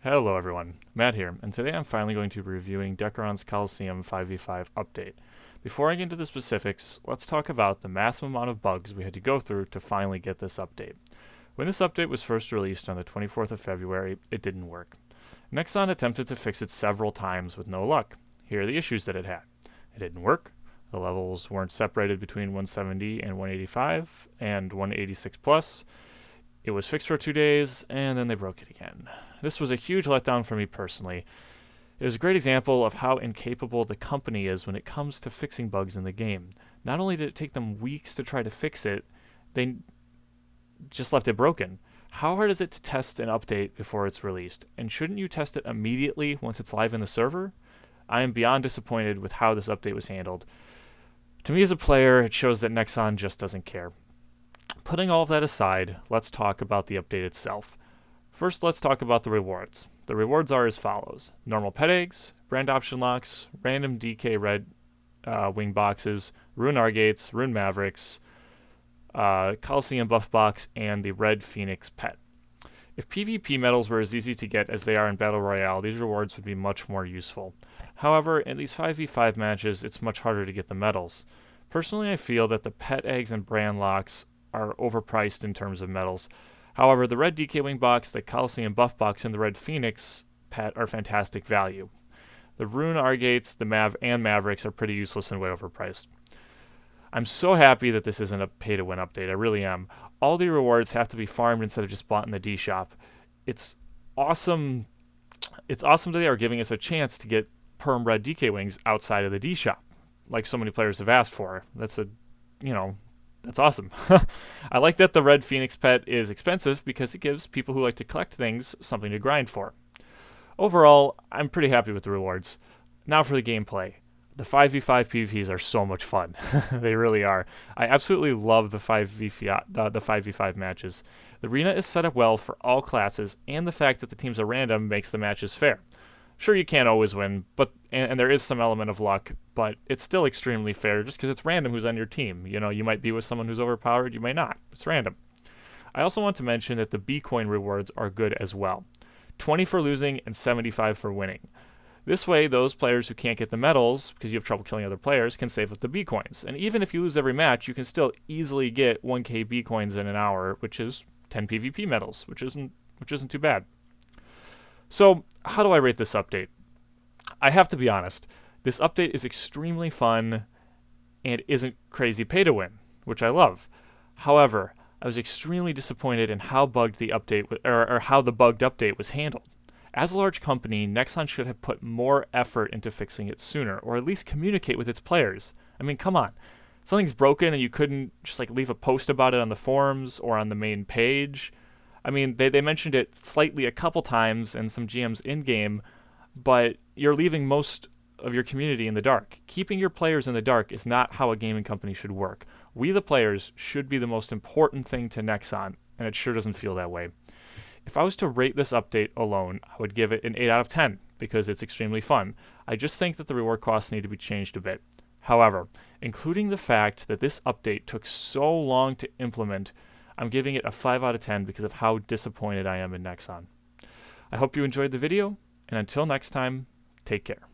Hello everyone, Matt here, and today I'm finally going to be reviewing Dekaron's Colosseum 5v5 update. Before I get into the specifics, let's talk about the massive amount of bugs we had to go through to finally get this update. When this update was first released on the 24th of February, it didn't work. Nexon attempted to fix it several times with no luck. Here are the issues that it had. It didn't work, the levels weren't separated between 170 and 185 and 186 plus. It was fixed for 2 days, and then they broke it again. This was a huge letdown for me personally. It was a great example of how incapable the company is when it comes to fixing bugs in the game. Not only did it take them weeks to try to fix it, they just left it broken. How hard is it to test an update before it's released? And shouldn't you test it immediately once it's live in the server? I am beyond disappointed with how this update was handled. To me as a player, it shows that Nexon just doesn't care. Putting all of that aside, let's talk about the update itself. First, let's talk about the rewards. The rewards are as follows: normal pet eggs, brand option locks, random DK red wing boxes, rune Argates, rune Mavericks, Colosseum buff box, and the red Phoenix pet. If PvP medals were as easy to get as they are in Battle Royale, these rewards would be much more useful. However, in these 5v5 matches, it's much harder to get the medals. Personally, I feel that the pet eggs and brand locks are overpriced in terms of medals. However, the red DK wing box, the Colosseum buff box, and the red Phoenix pet are fantastic value. The rune Argates, the Mavericks are pretty useless and way overpriced. I'm so happy that this isn't a pay-to-win update. I really am. All the rewards have to be farmed instead of just bought in the D shop. It's awesome. It's awesome that they are giving us a chance to get perm red DK wings outside of the D shop, like so many players have asked for. That's awesome. I like that the red Phoenix pet is expensive because it gives people who like to collect things something to grind for. Overall, I'm pretty happy with the rewards. Now for the gameplay. The 5v5 PvPs are so much fun. They really are. I absolutely love the 5v5 matches. The arena is set up well for all classes, and the fact that the teams are random makes the matches fair. Sure, you can't always win, and there is some element of luck, but it's still extremely fair just because it's random who's on your team. You know, you might be with someone who's overpowered, you might not. It's random. I also want to mention that the B-coin rewards are good as well. 20 for losing and 75 for winning. This way, those players who can't get the medals because you have trouble killing other players can save up the B-coins. And even if you lose every match, you can still easily get 1k B-coins in an hour, which is 10 PvP medals, which isn't too bad. So, how do I rate this update? I have to be honest, this update is extremely fun and isn't crazy pay to win, which I love. However, I was extremely disappointed in how bugged the update or how the bugged update was handled. As a large company, Nexon should have put more effort into fixing it sooner, or at least communicate with its players. I mean, come on. Something's broken and you couldn't just leave a post about it on the forums or on the main page. I mean, they mentioned it slightly a couple times and some GMs in-game, but you're leaving most of your community in the dark. Keeping your players in the dark is not how a gaming company should work. We, the players, should be the most important thing to Nexon, and it sure doesn't feel that way. If I was to rate this update alone, I would give it an 8 out of 10 because it's extremely fun. I just think that the reward costs need to be changed a bit. However, including the fact that this update took so long to implement, I'm giving it a 5 out of 10 because of how disappointed I am in Nexon. I hope you enjoyed the video, and until next time, take care.